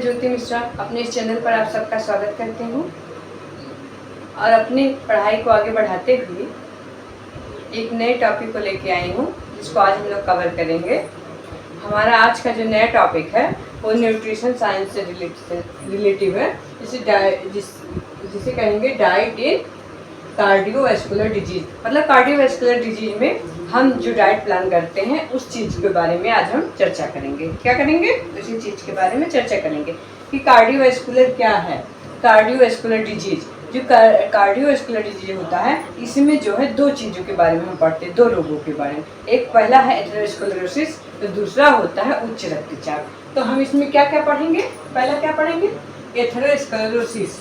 ज्योति मिश्रा अपने इस चैनल पर आप सबका स्वागत करते हूँ और अपनी पढ़ाई को आगे बढ़ाते हुए एक नए टॉपिक को लेके आई हूँ जिसको आज हम लोग कवर करेंगे। हमारा आज का जो नया टॉपिक है वो न्यूट्रिशन साइंस से रिलेटिव है, जिसे कहेंगे डाइट इन कार्डियोवैस्कुलर डिजीज। मतलब कार्डियोवैस्कुलर डिजीज में हम जो डाइट प्लान करते हैं उस चीज़ के बारे में आज हम चर्चा करेंगे। क्या करेंगे? उसी चीज़ के बारे में चर्चा करेंगे कि कार्डियोवैस्कुलर क्या है। कार्डियोवैस्कुलर डिजीज, जो कार्डियोवैस्कुलर डिजीज होता है इसमें जो है दो चीज़ों के बारे में हम पढ़ते हैं, दो रोगों के बारे में। एक पहला है एथेरोस्क्लेरोसिस, तो दूसरा होता है उच्च रक्तचाप। तो हम इसमें क्या क्या पढ़ेंगे? पहला क्या पढ़ेंगे? एथेरोस्क्लेरोसिस।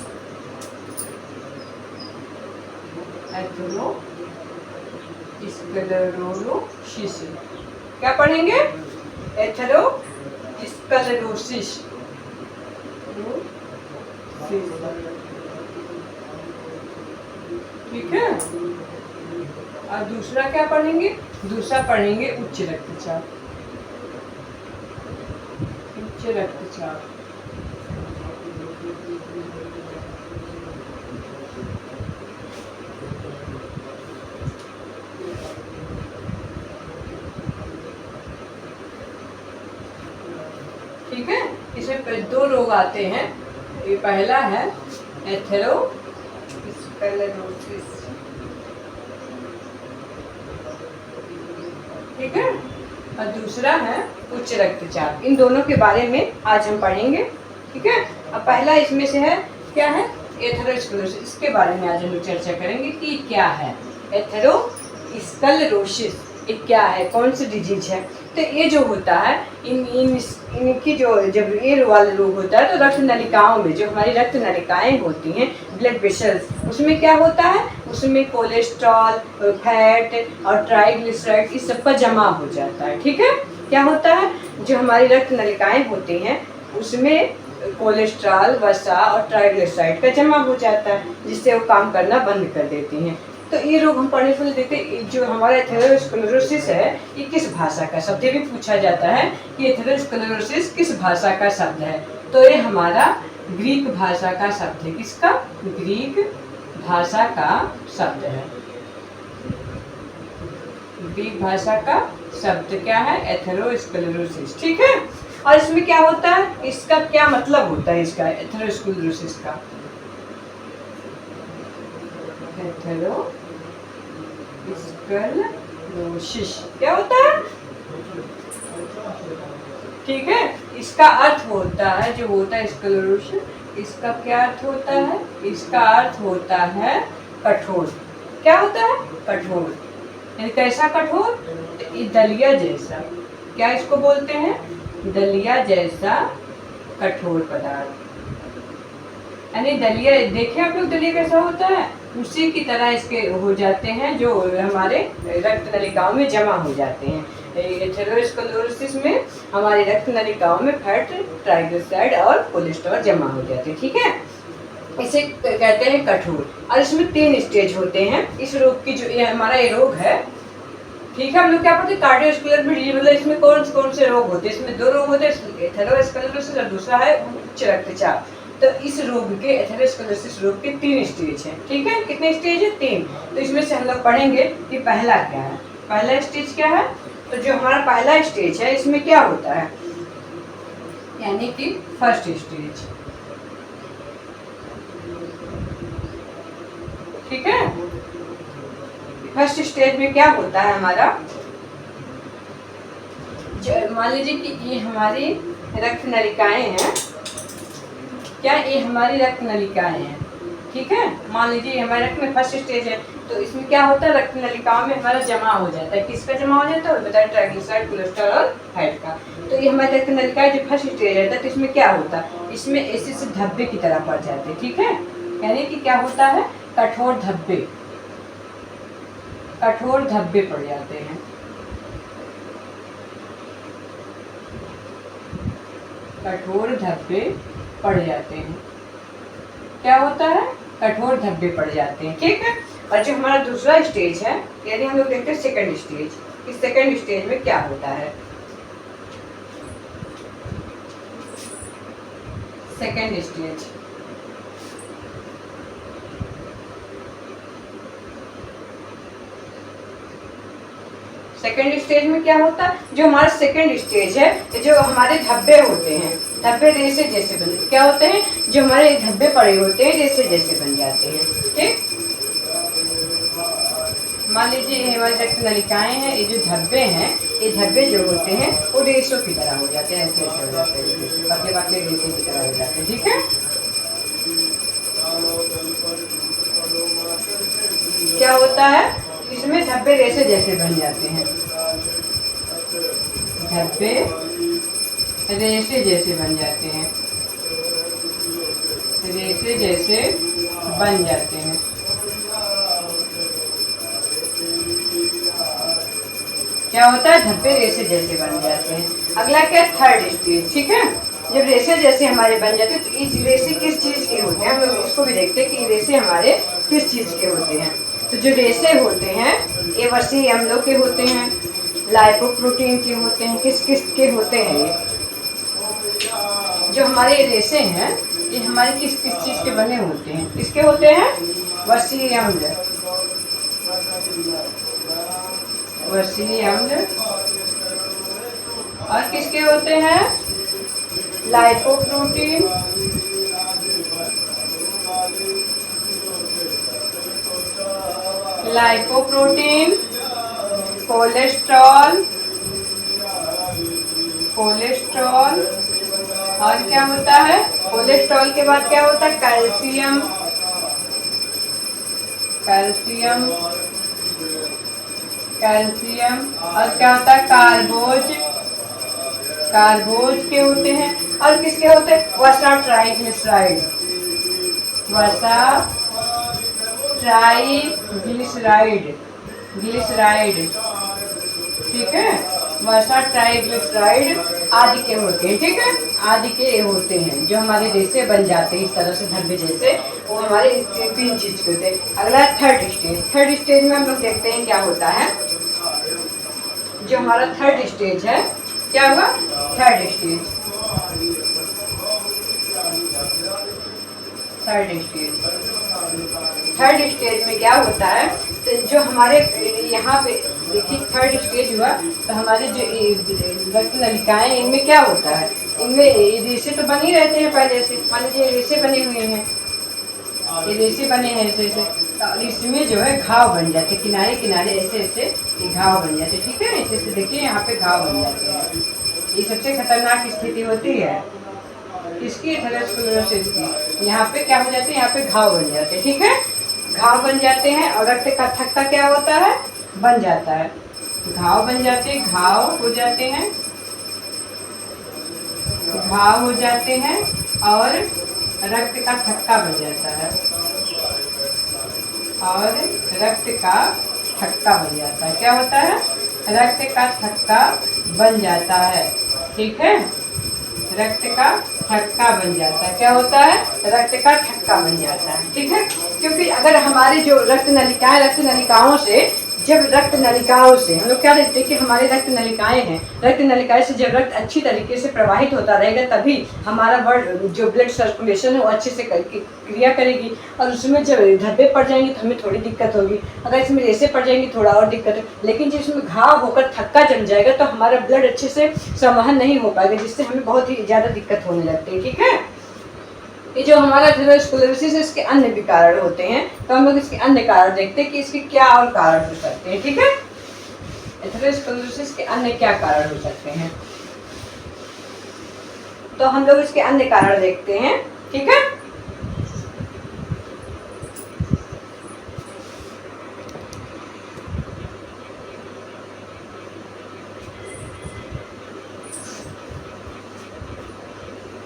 एथेरोस्क्लेरोसिस क्या पढ़ेंगे? एथेरोस्क्लेरोसिस। ठीक है। और दूसरा क्या पढ़ेंगे? दूसरा पढ़ेंगे उच्च रक्तचाप। उच्च रक्तचाप। ठीक है। इसमें दो रोग आते हैं। ये पहला है एथेरोस्क्लेरोसिस, ठीक है, और दूसरा है उच्च रक्तचाप। इन दोनों के बारे में आज हम पढ़ेंगे। ठीक है। अब पहला इसमें से है क्या है? एथेरोस्क्लेरोसिस। इसके बारे में आज हम चर्चा करेंगे कि क्या है एथेरोस्क्लेरोसिस, ये क्या है, कौन सी डिजीज है। तो ये जो होता है इनकी जो जब ये वाला रोग होता है तो रक्त नलिकाओं में जो हमारी रक्त नलिकाएं होती हैं, ब्लड वेसल्स, उसमें क्या होता है? उसमें कोलेस्ट्रॉल, फैट और ट्राइग्लिसराइड इस सब का जमा हो जाता है। ठीक है। क्या होता है? जो हमारी रक्त नलिकाएं होती हैं उसमें कोलेस्ट्रॉल, वसा और ट्राइग्लिसराइड का जमा हो जाता है, जिससे वो काम करना बंद कर देती हैं। तो ये रोग हम पढ़ने के लिए देखते हैं। जो हमारा एथेरोस्क्लेरोसिस है ये किस भाषा का शब्द? ये भी पूछा जाता है कि एथेरोस्क्लेरोसिस किस भाषा का शब्द है। तो ये हमारा ग्रीक भाषा का शब्द है। किसका? ग्रीक भाषा का शब्द है। ग्रीक भाषा का शब्द क्या है? एथेरोस्क्लेरोसिस। ठीक है। और इसमें क्या होता है? इसका क्या मतलब होता है? इसका एथेरोस्क्लेरोसिस का एथेरोस्क्लेरोसिस क्या होता है? ठीक है। इसका अर्थ होता है, जो होता है स्क्लेरोसिस, इसका क्या अर्थ होता है? इसका अर्थ होता है कठोर। क्या होता है? कठोर। यानी कैसा कठोर? दलिया जैसा। क्या इसको बोलते हैं? दलिया जैसा कठोर पदार्थ। यानी दलिया, देखे आप लोग दलिया कैसा होता है, उसी की तरह इसके हो जाते हैं, जो हमारे रक्त नलिकाओं में जमा हो जाते हैं। एथेरोस्क्लेरोसिस में हमारी रक्त नलिकाओं में फैट, ट्राइग्लिसराइड और कोलेस्ट्रॉल जमा हो जाते हैं। ठीक है। इसे कहते हैं कठोर। और इसमें 3 स्टेज होते हैं इस रोग की। जो ये हमारा ये रोग है, ठीक है, हम लोग क्या पढ़ते हैं? Cardiovascular disease. मतलब इसमें कौन से रोग होते हैं? इसमें 2 रोग होते हैं, एथेरोस्क्लेरोसिस और दूसरा है उच्च रक्तचाप। तो इस रोग के, एथेरोस्क्लेरोसिस रोग के 3 स्टेज हैं। ठीक है। कितने स्टेज है? 3। तो इसमें से हम लोग पढ़ेंगे कि पहला क्या है। पहला स्टेज क्या है? तो जो हमारा पहला स्टेज है इसमें क्या होता है? यानी कि फर्स्ट स्टेज। ठीक है। फर्स्ट स्टेज में क्या होता है हमारा? मान लीजिए कि ये हमारी रक्त नलिकाएं हैं। क्या ये हमारी रक्त नलिकाएं हैं? ठीक है। मान लीजिए हमारे रक्त में फर्स्ट स्टेज है, तो इसमें क्या होता है? रक्त नलिकाओं में हमारा जमा हो जाता है। किसका जमा हो जाता है? बताए, ट्राइग्लिसराइड, कोलेस्ट्रॉल और फैट का। तो ये हमारी रक्त नलिकाएं जो फर्स्ट स्टेज रहता है, तो इसमें क्या होता है? इसमें ऐसे धब्बे की तरह पड़ जाते हैं। ठीक है। यानी कि क्या होता है? कठोर धब्बे पड़ जाते हैं। कठोर धब्बे पड़ जाते हैं। क्या होता है? कठोर धब्बे पड़ जाते हैं। ठीक है। और जो हमारा दूसरा स्टेज है, यानी हम लोग देखते हैं सेकंड स्टेज। इस सेकंड स्टेज में क्या होता है? Second stage. सेकेंड स्टेज में क्या होता है, जो हमारा सेकेंड स्टेज है, जो हमारे धब्बे होते हैं, धब्बे रेसे जैसे बन, क्या होते हैं, जो हमारे धब्बे पड़े होते हैं रेसे जैसे बन जाते हैं। ठीक, मान लीजिए हमारी रक्त नलिकाएं हैं, ये जो धब्बे हैं, ये धब्बे जो होते हैं वो रेशों की तरह हो जाते हैं, ऐसे ऐसे हो जाते हैं, पतले पतले रेशे की तरह हो जाते हैं। ठीक है, क्या होता है, इसमें धब्बे रेशे जैसे बन जाते हैं, धब्बे रेशे जैसे बन जाते हैं, रेशे जैसे बन जाते हैं। क्या होता है, धब्बे रेशे जैसे बन जाते हैं। अगला क्या, थर्ड स्टेज। ठीक है, जब रेशे जैसे हमारे बन जाते हैं तो ये रेशे किस चीज के होते हैं, हम लोग इसको भी देखते हैं कि रेशे हमारे किस चीज के होते हैं। तो जो रेशे होते हैं ये वसीय अम्लों के होते हैं, लाइपोप्रोटीन के होते हैं, किस किस के होते हैं। ये जो हमारे रेशे हैं ये हमारे किस किस चीज के बने होते हैं, किसके होते हैं, वसीय अम्ल, वसीय अम्ल, और किसके होते हैं, लाइपोप्रोटीन, लाइपोप्रोटीन, कोलेस्ट्रॉल, कोलेस्ट्रॉल, और क्या होता है, कोलेस्ट्रॉल के बाद क्या होता है, कैल्शियम, कैल्शियम, कैल्शियम, और क्या होता है, कार्बोज, कार्बोज के होते हैं, और किसके होते हैं, वसा ट्राइग्लिसराइड, वसा ट्राइग्लिसराइड, ग्लिसराइड। ठीक है, वसा ट्राइग्लिसराइड आदि के होते हैं। ठीक है, आदि के होते हैं जो हमारे रेशे बन जाते हैं इस तरह से धब्बे जैसे, वो हमारे तीन चीज के होते हैं। अगला थर्ड स्टेज। थर्ड स्टेज में हम लोग देखते हैं क्या होता है, जो हमारा थर्ड स्टेज है, क्या हुआ, third stage, third stage. Third stage में क्या होता है, तो जो हमारे यहाँ पे देखिए थर्ड स्टेज हुआ, तो हमारे जो रक्त नलिकाएं, इनमें क्या होता है, इनमें रेशे तो बन ही रहते हैं पहले से, मान लीजिए रेशे बने हुए हैं, ये रेशे बने हैं ऐसे ऐसे, तो इसमें जो है घाव बन जाते, किनारे किनारे ऐसे ऐसे ये घाव बन जाते। ठीक है, ऐसे ऐसे देखिए यहाँ पे घाव बन जाते हैं। ये सबसे खतरनाक स्थिति होती है इसकी, एथेरोस्क्लेरोसिस की। यहाँ पे क्या हो जाते हैं, यहाँ पे घाव बन जाते हैं। ठीक है, घाव बन जाते हैं, और रक्त का थक्का क्या होता है, बन जाता है, घाव बन जाते हैं, घाव हो जाते हैं, घाव हो जाते हैं, और रक्त का थक्का बन जाता है, और रक्त का थक्का बन जाता है। क्या होता है, रक्त का थक्का बन जाता है। ठीक है, रक्त का थक्का बन जाता है। क्या होता है, रक्त का थक्का बन जाता है। ठीक है, क्योंकि अगर हमारी जो रक्त नलिकाएं, रक्त नलिकाओं से, जब रक्त नलिकाओं से हम लोग क्या देखते हैं कि हमारी रक्त नलिकाएं हैं, रक्त नलिकाएं से जब रक्त अच्छी तरीके से प्रवाहित होता रहेगा तभी हमारा जो ब्लड सर्कुलेशन है वो अच्छे से क्रिया करेगी। और उसमें जब धब्बे पड़ जाएंगे तो हमें थोड़ी दिक्कत होगी, अगर इसमें रेशे पड़ जाएंगी थोड़ा और दिक्कत है। लेकिन जब इसमें घाव होकर थक्का जम जाएगा तो हमारा ब्लड अच्छे से संवहन नहीं हो पाएगा, जिससे हमें बहुत ही ज़्यादा दिक्कत होने लगती है। ठीक है, ये जो हमारा एथेरोस्क्लेरोसिस है इसके अन्य भी कारण होते हैं, तो हम लोग इसके अन्य कारण देखते हैं कि इसके क्या और कारण हो सकते हैं। ठीक है, एथेरोस्क्लेरोसिस के अन्य क्या कारण हो सकते हैं, तो हम लोग इसके अन्य कारण देखते हैं। ठीक है,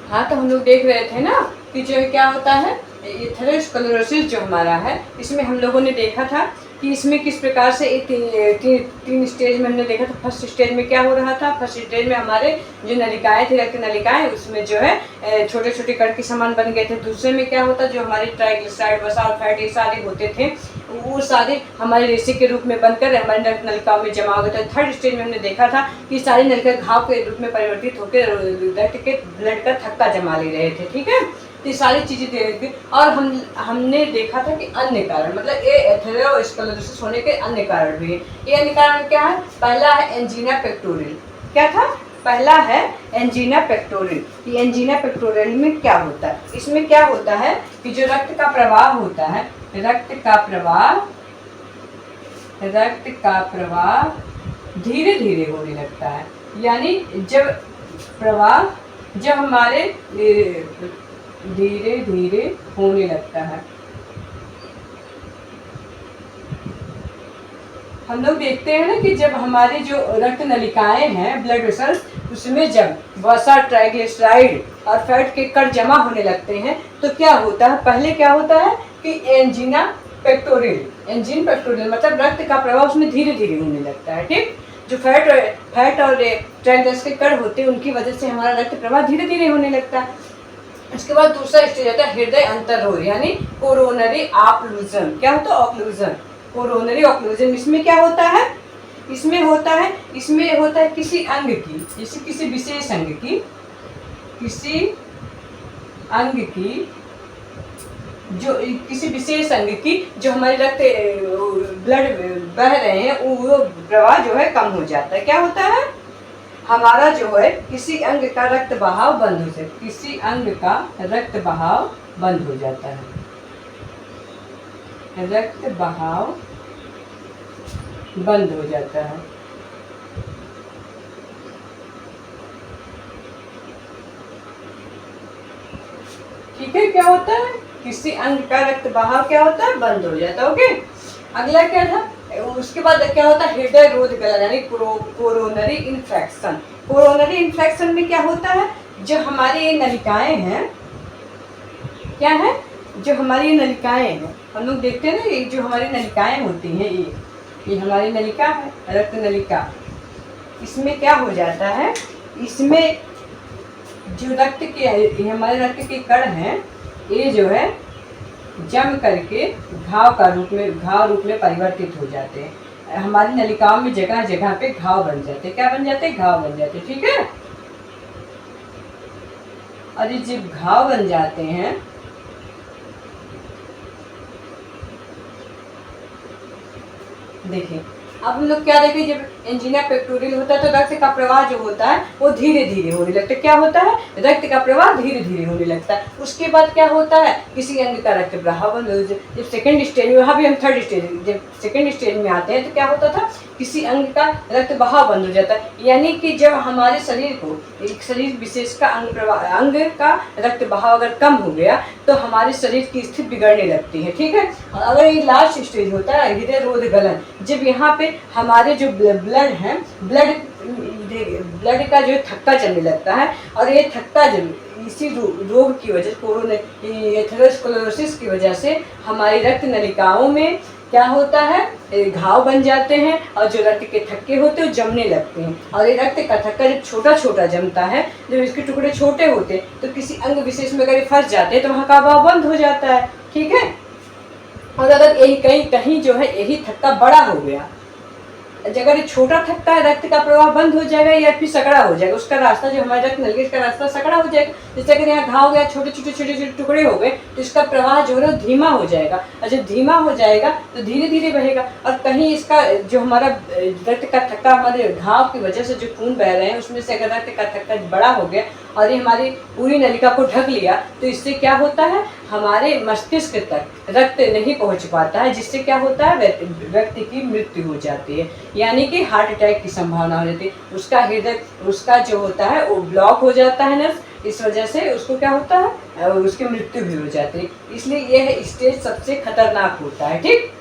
हाँ, तो हम लोग देख रहे थे ना कि जो क्या होता है, एथेरोस्क्लेरोसिस जो हमारा है, इसमें हम लोगों ने देखा था कि इसमें किस प्रकार से तीन स्टेज में हमने देखा था। फर्स्ट स्टेज में क्या हो रहा था, फर्स्ट स्टेज में हमारे जो नलिकाएं थी, रक्त नलिकाएं, उसमें जो है छोटे छोटे कण के समान बन गए थे। दूसरे में क्या होता, जो हमारे ट्राइग्लिसराइड, वसा और फैट ये सारे होते थे, वो सारे हमारे रेशे के रूप में बनकर हमारे रक्त नलिकाओं में जमा हो गए। तो थर्ड स्टेज में हमने देखा था कि सारे नलिका घाव के रूप में परिवर्तित होकर रक्त के ब्लड का थक्का जमा ले रहे थे। ठीक है, तो ये सारी चीजें देखी। और हमने देखा था कि अन्य कारण, मतलब ये एथेरोस्क्लेरोसिस होने के अन्य कारण भी है। ये अन्य कारण क्या है? पहला है एंजीना पेक्टोरियल। क्या था? पहला है एंजीना पेक्टोरियल। ये एंजीना पेक्टोरियल में क्या होता है? इसमें क्या होता है कि जो रक्त का प्रवाह होता है, रक्त का प्रवाह धीरे धीरे होने लगता है। यानी जब हमारे धीरे धीरे होने लगता है। हम लोग देखते हैं ना कि जब हमारी जो रक्त नलिकाएं हैं, ब्लड वेसल्स, उसमें जब बहुत सारा ट्राइग्लिसराइड और फैट के कण जमा होने लगते हैं तो क्या होता है? पहले क्या होता है कि एंजीना पेक्टोरियल मतलब रक्त का प्रवाह उसमें धीरे धीरे होने लगता है। ठीक, जो फैट और ट्राइग्लिसराइड के कण होते हैं उनकी वजह से हमारा रक्त प्रवाह धीरे धीरे होने लगता है। इसके बाद दूसरा स्टेज आता है हृदय अंतरोध यानी कोरोनरी ऑक्लूजन। क्या होता है? Occlusion, coronary occlusion. इसमें क्या होता है? इसमें होता है किसी अंग की, जैसे किसी विशेष अंग की, जो हमारे रक्त ब्लड बह रहे हैं वो प्रवाह जो है कम हो जाता है। क्या होता है? हमारा जो है किसी अंग का रक्त बहाव बंद हो जाता है, किसी अंग का रक्त बहाव बंद हो जाता है, रक्त बहाव बंद हो जाता है। ठीक है, क्या होता है? किसी अंग का रक्त बहाव क्या होता है? बंद हो जाता है। ओके, अगला क्या था? उसके बाद क्या होता है? हृदय रोध गलन यानी कोरोनरी इन्फेक्शन। कोरोनरी इन्फेक्शन में क्या होता है? जो हमारी ये नलिकाएं हैं, क्या है? जो हमारी नलिकाएं हैं, हम लोग देखते हैं ना, ये जो हमारी नलिकाएं होती हैं, ये हमारी नलिका है, रक्त नलिका। इसमें क्या हो जाता है? इसमें जो हमारे रक्त के कण हैं, ये जो है जम करके घाव रूप में परिवर्तित हो जाते हैं। हमारी नलिकाओं में जगह जगह पे घाव बन जाते हैं। क्या बन जाते हैं? घाव बन जाते हैं। ठीक है, और ये जब घाव बन जाते हैं देखिए, अब हम लोग क्या देखें, जब एंजीना पेक्टोरियल होता है तो रक्त का प्रवाह जो होता है वो धीरे धीरे होने लगता है। क्या होता है? रक्त का प्रवाह धीरे धीरे होने लगता है। उसके बाद क्या होता है? किसी अंग का रक्त प्रवाह बंद हो जाता है। जब सेकंड स्टेज में, वहाँ भी हम थर्ड स्टेज, जब सेकंड स्टेज में आते हैं तो क्या होता था? किसी अंग का रक्त बहाव बंद हो जाता है। यानी कि जब हमारे शरीर को एक शरीर विशेष का अंग का रक्त बहाव अगर कम हो गया तो हमारे शरीर की स्थिति बिगड़ने लगती है। ठीक है, और अगर ये लास्ट स्टेज होता है हृदय रोध गलन, जब यहाँ पे हमारे जो ब्लड है, ब्लड का जो थक्का चलने लगता है, और ये थक्का जब इसी रोग की वजह एथेरोस्क्लेरोसिस की वजह से हमारी रक्त नलिकाओं में क्या होता है? घाव बन जाते हैं और जो रक्त के थक्के होते हैं वो जमने लगते हैं। और ये रक्त का थक्का जब छोटा छोटा जमता है, जब इसके टुकड़े छोटे होते हैं तो किसी अंग विशेष में अगर ये फंस जाते हैं तो वहाँ का बहाव बंद हो जाता है। ठीक है, और अगर यही कहीं जो है यही थक्का बड़ा हो गया, अगर छोटा थक्का है, रक्त का प्रवाह बंद हो जाएगा या फिर सकड़ा हो जाएगा, उसका रास्ता जो हमारे रक्त नलिका का रास्ता सकड़ा हो जाएगा। जैसे अगर यहाँ घाव गया, छोटे छोटे टुकड़े हो गए तो इसका प्रवाह जो है धीमा हो जाएगा, और जब धीमा हो जाएगा तो धीरे धीरे बहेगा। और कहीं इसका जो हमारा रक्त का थक्का हमारे घाव की वजह से जो खून बह रहे हैं उसमें से अगर रक्त का थक्का बड़ा हो गया और ये हमारी पूरी नलिका को ढक लिया तो इससे क्या होता है? हमारे मस्तिष्क तक रक्त नहीं पहुंच पाता है, जिससे क्या होता है? व्यक्ति की मृत्यु हो जाती है, यानी कि हार्ट अटैक की संभावना हो जाती है। उसका हृदय उसका जो होता है वो ब्लॉक हो जाता है नर्व, इस वजह से उसको क्या होता है? उसकी मृत्यु भी हो जाती है। इसलिए यह स्टेज सबसे खतरनाक होता है। ठीक,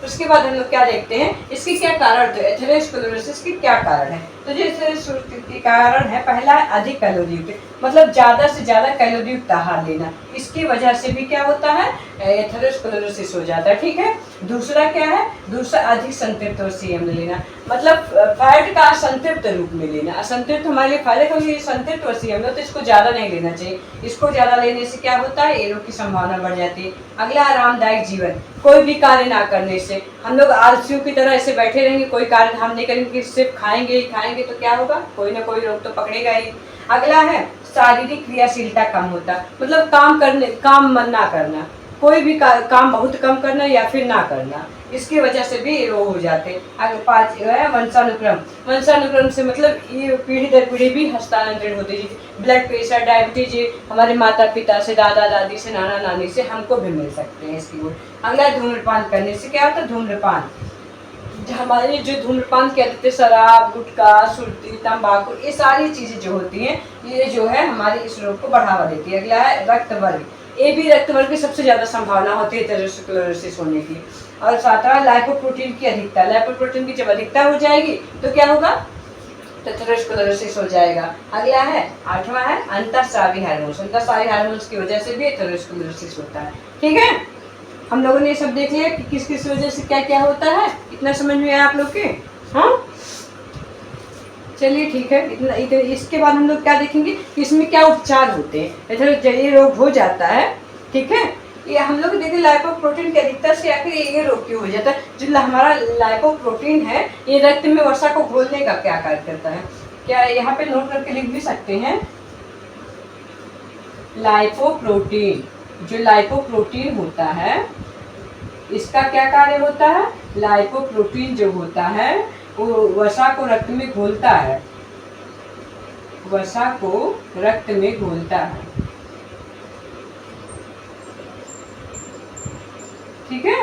उसके बाद हम लोग क्या देखते हैं, इसके क्या कारण थे? एथेरोस्क्लेरोसिस के क्या कारण है? तो जैसे सुस्ती के कारण है, पहला है अधिक कैलोरी युक्त, मतलब ज्यादा से ज्यादा कैलोरी युक्त आहार लेना, इसकी वजह से भी क्या होता है, एथेरोस्क्लेरोसिस हो जाता है। ठीक है। दूसरा क्या है, दूसरा अधिक संतृप्त वसीय अम्ल लेना, मतलब फैट का असंतृप्त रूप में लेना। असंतृप्त हमारे लिए फायदा, क्योंकि संतृप्त वसीय अम्ल तो इसको ज्यादा नहीं लेना चाहिए, इसको ज्यादा लेने से क्या होता है, ये रोग की संभावना बढ़ जाती है। अगला आरामदायक जीवन, कोई भी कार्य ना करने से, हम लोग आलसियों की तरह ऐसे बैठे रहेंगे, कोई कार्य हम नहीं करेंगे, सिर्फ खाएंगे ही खाएंगे, तो क्या होगा, कोई ना कोई रोग तो पकड़ेगा ही। अगला है शारीरिक क्रियाशीलता कम होता, मतलब काम मन ना करना, कोई भी काम बहुत कम करना या फिर ना करना, इसकी वजह से भी रोग हो जाते हैं। आगे 5 है वंशानुक्रम। वंशानुक्रम से मतलब ये पीढ़ी दर पीढ़ी भी हस्तांतरित होती है, ब्लड प्रेशर, डायबिटीज हमारे माता पिता से, दादा दादी से, नाना नानी से हमको भी मिल सकते हैं इसकी ओर। अगला धूम्रपान करने से क्या होता है, धूम्रपान हमारी जो धूम्रपान की आदतें, शराब, गुटखा, सुर्ती, तंबाकू, ये सारी चीजें जो होती हैं, ये जो है हमारे इस रोग को बढ़ावा देती है। अगला है रक्त वर्ग, ये भी रक्त वर्ग की सबसे ज्यादा संभावना होती है एथेरोस्क्लेरोसिस होने की। और सातवां लाइपोप्रोटीन की अधिकता, लाइपोप्रोटीन की जब अधिकता हो जाएगी तो क्या होगा, एथेरोस्क्लेरोसिस हो जाएगा। अगला है 8वां है अंतःस्रावी हार्मोन्स, अंतःस्रावी हार्मोन्स की वजह से भी एथेरोस्क्लेरोसिस होता है। ठीक है, हम लोगों ने ये सब देख लिया कि किस किस वजह से क्या क्या होता है, इतना समझ में आया आप लोग के। हाँ चलिए ठीक है, इतना इसके बाद हम लोग क्या देखेंगे कि इसमें क्या उपचार होते हैं, ये रोग हो जाता है। ठीक है, ये हम लोग देखें लाइपोप्रोटीन की अधिकता से आखिर ये रोग क्यों हो जाता है। जो हमारा लाइपोप्रोटीन है, ये रक्त में वसा को घोलने का क्या कार्य करता है, क्या यहाँ पे नोट करके लिख भी सकते हैं। लाइपोप्रोटीन, जो लाइपोप्रोटीन होता है, इसका क्या कार्य होता है, लाइपोप्रोटीन जो होता है वो वसा को रक्त में घोलता है, वसा को रक्त में घोलता है। ठीक है,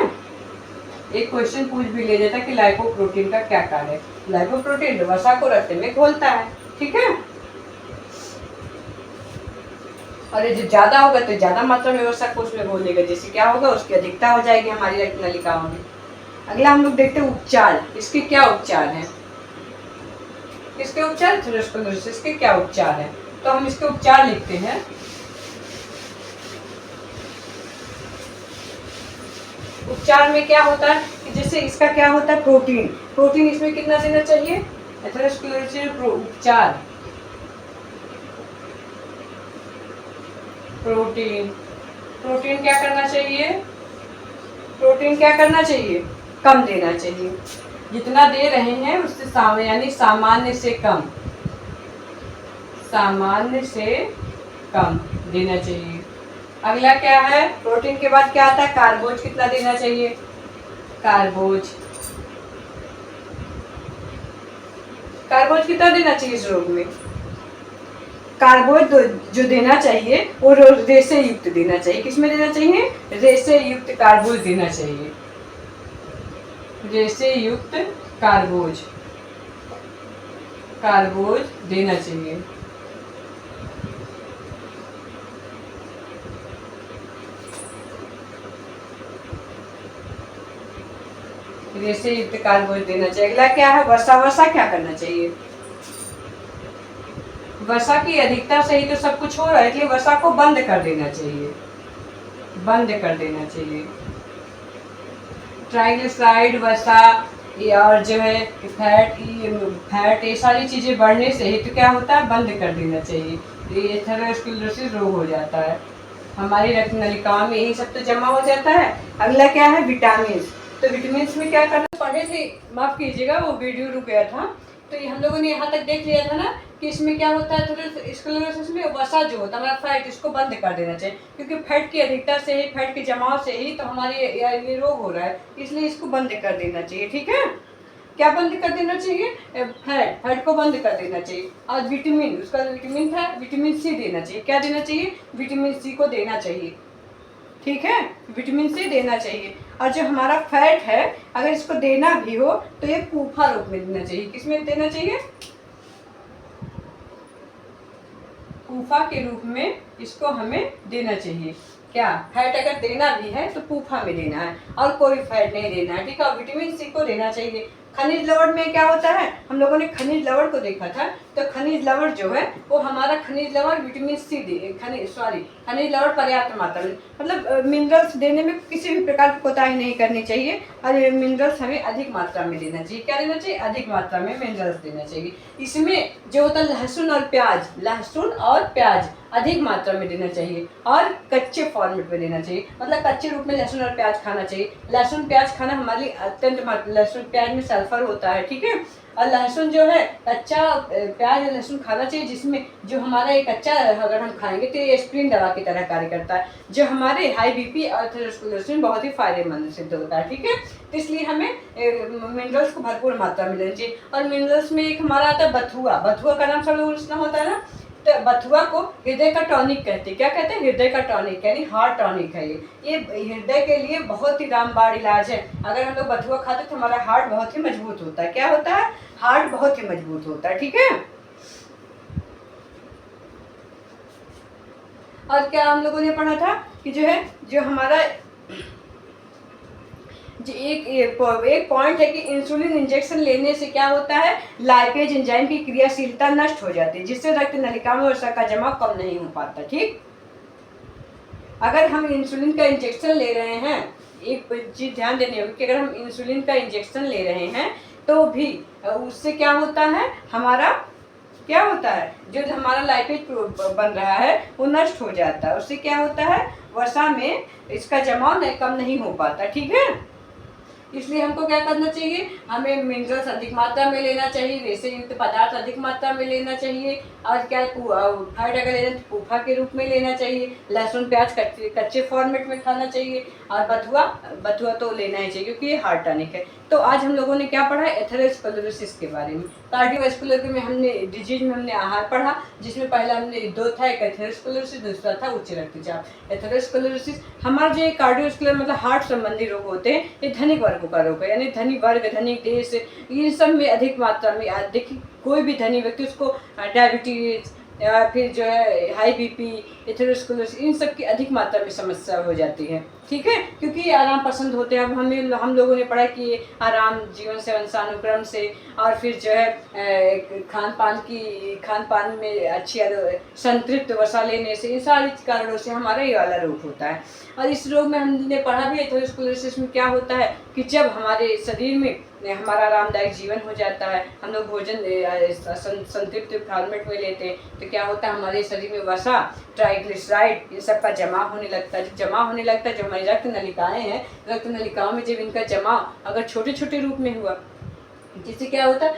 एक क्वेश्चन पूछ भी ले जाता कि लाइपोप्रोटीन का क्या कार्य है। लाइपोप्रोटीन वसा को रक्त में घोलता है। ठीक है, और ये जो ज्यादा होगा तो ज्यादा मात्रा में वसा को उसमें घोल लेगा, जैसे क्या होगा, उसकी अधिकता हो जाएगी हमारी रक्त नलिकाओं में। अगला हम लोग देखते हैं उपचार, इसके क्या उपचार है, इसके उपचार, एथेरोस्क्लेरोसिस के क्या उपचार है, तो हम इसके उपचार लिखते हैं। उपचार में क्या होता है कि जैसे इसका क्या होता है, प्रोटीन, प्रोटीन इसमें कितना देना चाहिए, एथेरोस्क्लेरोसिस उपचार, प्रोटीन, प्रोटीन क्या करना चाहिए, प्रोटीन क्या करना चाहिए, कम देना चाहिए, जितना दे रहे हैं उससे यानी सामान्य से कम, सामान्य से कम देना चाहिए। अगला क्या है, प्रोटीन के बाद क्या आता है, कार्बोज कितना देना चाहिए, कार्बोज, कार्बोज कितना देना चाहिए इस रोग में, कार्बोज जो देना चाहिए वो रेशे युक्त देना चाहिए। किसमें देना चाहिए, रेशे युक्त कार्बोज देना चाहिए, रेशे युक्त कार्बोज, कार्बोज देना चाहिए। रेशे युक्त कार्बोज देना चाहिए। अगला क्या है, वसा, वसा क्या करना चाहिए, वसा की अधिकता से ही तो सब कुछ हो रहा है, इसलिए वसा को बंद कर देना चाहिए, बंद कर देना चाहिए। ट्राइग्लिसराइड, वसा और जो है फैट ये सारी चीजें बढ़ने से ही तो क्या होता है, बंद कर देना चाहिए, तो ये एथेरोस्क्लेरोसिस रोग हो जाता है। हमारी रक्त नलिकाओं में यही सब तो जमा हो जाता है। अगला क्या है, विटामिन, तो विटामिन में क्या करना, पढ़े थे, माफ कीजिएगा वो वीडियो रुक गया था, तो हम लोगों ने यहाँ तक देख लिया था ना कि इसमें क्या होता है, तो स्क्लेरोसिस में वसा जो होता है हमारा फैट, इसको बंद कर देना चाहिए, क्योंकि फैट की अधिकता से ही, फैट के जमाव से ही तो हमारे ये रोग हो रहा है, इसलिए इसको बंद कर देना चाहिए। ठीक है, क्या बंद कर देना चाहिए, फैट, फैट को बंद कर देना चाहिए। और विटामिन, उसका विटामिन था, विटामिन सी देना चाहिए, क्या देना चाहिए, विटामिन सी को देना चाहिए। ठीक है, विटामिन सी देना चाहिए। और जो हमारा फैट है अगर इसको देना भी हो तो ये पूफा रूप में देना चाहिए, किसमें देना चाहिए, पूफा के रूप में इसको हमें देना चाहिए। क्या, फैट अगर देना भी है तो पूफा में देना है और कोई फैट नहीं देना है। ठीक है, विटामिन सी को देना चाहिए। खनिज लवण में क्या होता है, हम लोगों ने खनिज लवण को देखा था। तो खनिज लवण जो है वो हमारा खनिज लवण विटामिन सी खनिज लवण पर्याप्त मात्रा में, मतलब मिनरल्स देने में किसी भी प्रकार की कोताही नहीं करनी चाहिए और मिनरल्स हमें अधिक मात्रा में देना चाहिए। क्या देना चाहिए, अधिक मात्रा में मिनरल्स देना चाहिए। इसमें जो होता है लहसुन और प्याज अधिक मात्रा में देना चाहिए और कच्चे फॉर्मेट में देना चाहिए, मतलब कच्चे रूप में लहसुन और प्याज खाना चाहिए। लहसुन प्याज खाना हमारे लिए अत्यंत, लहसुन प्याज में सल्फर होता है, ठीक है। और लहसुन जो है कच्चा प्याज या लहसुन खाना चाहिए, जिसमें जो हमारा एक कच्चा अगर हम खाएंगे तो ये एस्प्रिन दवा की तरह कार्य करता है, जो हमारे हाई बीपी और एथेरोस्क्लेरोसिस में बहुत ही फायदेमंद सिद्ध होता है, ठीक है। तो इसलिए हमें मिनरल्स को भरपूर मात्रा में लेना चाहिए। और मिनरल्स में एक हमारा आता है बथुआ का नाम सब लोगों को सुना होता है ना। तो बथुआ को हृदय का टॉनिक कहते हैं। क्या कहते हैं, हृदय का टॉनिक, यानी हार्ट टॉनिक है ये हृदय के लिए बहुत ही रामबाण इलाज है। अगर हम लोग बथुआ खाते तो हमारा हार्ट बहुत ही मजबूत होता है। क्या होता है, हार्ट बहुत ही मजबूत होता है, ठीक है। और क्या हम लोगों ने पढ़ा था कि जो हमारा एक पॉइंट है कि इंसुलिन इंजेक्शन लेने से क्या होता है, लाइपेज एंजाइम की क्रियाशीलता नष्ट हो जाती है, जिससे रक्त नलिका में वसा का जमाव कम नहीं हो पाता, ठीक। अगर हम इंसुलिन का इंजेक्शन ले रहे हैं, एक चीज ध्यान देनी होगी कि अगर हम इंसुलिन का इंजेक्शन ले रहे हैं तो भी उससे क्या होता है, हमारा क्या होता है, जो हमारा लाइपेज बन रहा है वो नष्ट हो जाता है। उससे क्या होता है, वसा में इसका जमाव कम नहीं हो पाता, ठीक है। इसलिए हमको क्या करना चाहिए, हमें मिनरल्स अधिक मात्रा में लेना चाहिए, रेशे युक्त पदार्थ अधिक मात्रा में लेना चाहिए। और क्या फैट अगर लेना तो पूफा के रूप में लेना चाहिए। लहसुन प्याज कच्चे फॉर्मेट में खाना चाहिए। और बथुआ तो लेना ही चाहिए क्योंकि ये हार्ट टॉनिक है। तो आज हम लोगों ने क्या पढ़ा, एथेरोस्क्लेरोसिस के बारे में। कार्डियोवैस्कुलर में हमने डिजीज में हमने आहार पढ़ा, जिसमें पहला हमने दो था, एक एथेरोस्क्लेरोसिस, दूसरा था उच्च रक्तचाप। एथेरोस्क्लेरोसिस हमारा जो कार्डियोवैस्कुलर मतलब हार्ट संबंधी रोग होते हैं, ये धनिक वर्गों का रोग है, यानी धनिक वर्ग, धनिक देश, इन सब में अधिक मात्रा में देखिए कोई भी धनी व्यक्ति उसको डायबिटीज या फिर जो है हाई बीपी, एथेरोस्क्लेरोसिस, इन सब की अधिक मात्रा में समस्या हो जाती है, ठीक है, क्योंकि ये आराम पसंद होते हैं। अब हम लोगों ने पढ़ा कि आराम जीवन से वंशानुक्रम से और फिर जो है खान पान में अच्छी संतृप्त वसा लेने से, इन सारी कारणों से हमारा ये वाला रोग होता है। और इस रोग में हमने पढ़ा भी एथेरोस्क्लेरोसिस में क्या होता है कि जब हमारे शरीर में हमारा आरामदायक जीवन हो जाता है, हम लोग भोजन संतृप्त फॉर्मेट में लेते हैं, तो क्या होता है हमारे शरीर में वसा, ट्राइग्लिसराइड, इन सब का जमा होने लगता है। जब जमा होने लगता है, जो हमारी रक्त नलिकाएं हैं, रक्त नलिकाओं में जब इनका जमाव अगर छोटे छोटे रूप में हुआ, जिससे क्या होता है,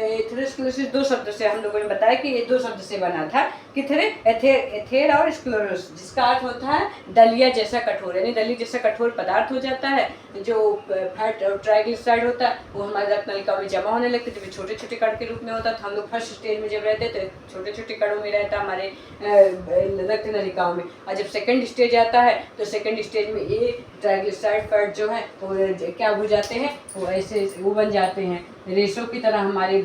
एथेरोस्क्लेरोसिस दो शब्द से हम लोगों ने बताया कि ये दो शब्द से बना था, कि एथेर और स्क्लेरोस, जिसका अर्थ होता है दलिया जैसा कठोर, यानी दलिया जैसा कठोर पदार्थ हो जाता है। जो फैट और ट्राइग्लिसराइड होता है वो हमारे रक्त नलिकाओं में जमा होने लगते, जब छोटे छोटे कण के रूप में होता है। तो हम लोग फर्स्ट स्टेज में जब रहते तो छोटे छोटे कणों में रहता हमारे रक्त नलिकाओं में, और जब सेकेंड स्टेज आता है तो सेकेंड स्टेज में ये ट्राइग्लिसराइड फैट जो है वो क्या हो जाते हैं, वो ऐसे वो बन जाते हैं, रेशों की तरह हमारे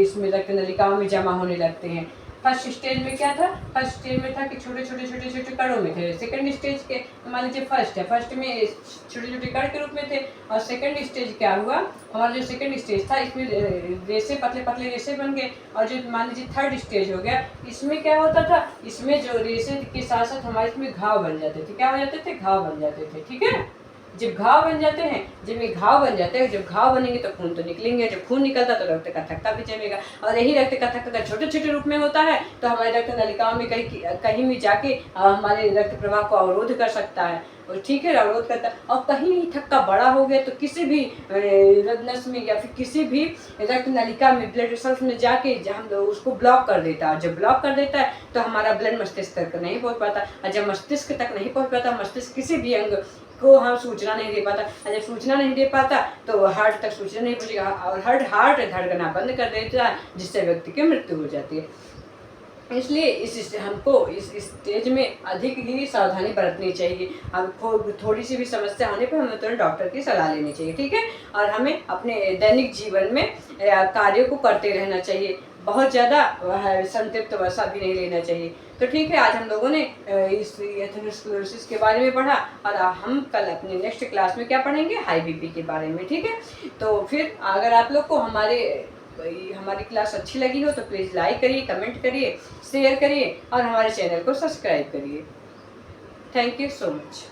इसमें रक्त नलिकाओं में जमा होने लगते हैं। फर्स्ट स्टेज में क्या था, फर्स्ट स्टेज में था कि छोटे छोटे कणों में थे। सेकंड स्टेज के मान लीजिए फर्स्ट में छोटे छोटे कण के रूप में थे, और सेकंड स्टेज क्या हुआ, हमारा जो सेकंड स्टेज था इसमें रेशे पतले पतले रेशे बन गए। और जो मान लीजिए थर्ड स्टेज हो गया, इसमें क्या होता था, इसमें जो रेशे के साथ साथ हमारे इसमें घाव बन जाते थे। क्या हो जाते थे, घाव बन जाते थे, ठीक है। जब घाव बन जाते हैं, जब ये घाव बन जाते हैं, जब घाव बनेंगे तो खून तो निकलेंगे, जब खून निकलता तो रक्त का थक्का भी जमेगा। और यही रक्त का थक्का अगर छोटे छोटे रूप में होता है तो हमारे रक्त नलिकाओं में कहीं भी जाके हमारे रक्त प्रवाह को अवरोध कर सकता है, और ठीक है, अवरोध करता है। और कहीं थक्का बड़ा हो गया तो किसी भी नस में या फिर किसी भी रक्त नलिका में, ब्लड वेसल्स में जाके हम उसको ब्लॉक कर देता है। जब ब्लॉक कर देता है तो हमारा ब्लड मस्तिष्क तक नहीं पहुंच पाता, और जब मस्तिष्क तक नहीं पहुंच पाता, मस्तिष्क किसी भी अंग को हम सूचना नहीं दे पाता, और जब सूचना नहीं दे पाता तो हार्ट तक सूचना नहीं पहुंचेगा, और हार्ट धड़कना बंद कर देता है, जिससे व्यक्ति की मृत्यु हो जाती है। इसलिए हमको इस स्टेज में अधिक ही सावधानी बरतनी चाहिए। हमको थोड़ी सी भी समस्या होने पर हमें तुरंत डॉक्टर की सलाह लेनी चाहिए, ठीक है। और हमें अपने दैनिक जीवन में कार्यों को करते रहना चाहिए। बहुत ज़्यादा संतृप्त वसा भी नहीं लेना चाहिए। तो ठीक है, आज हम लोगों ने इस एथेरोस्क्लेरोसिस के बारे में पढ़ा, और हम कल अपने नेक्स्ट क्लास में क्या पढ़ेंगे, हाई बीपी के बारे में। ठीक है, तो फिर अगर आप लोग को हमारी क्लास अच्छी लगी हो तो प्लीज़ लाइक करिए, कमेंट करिए, शेयर करिए और हमारे चैनल को सब्सक्राइब करिए। Thank you so much.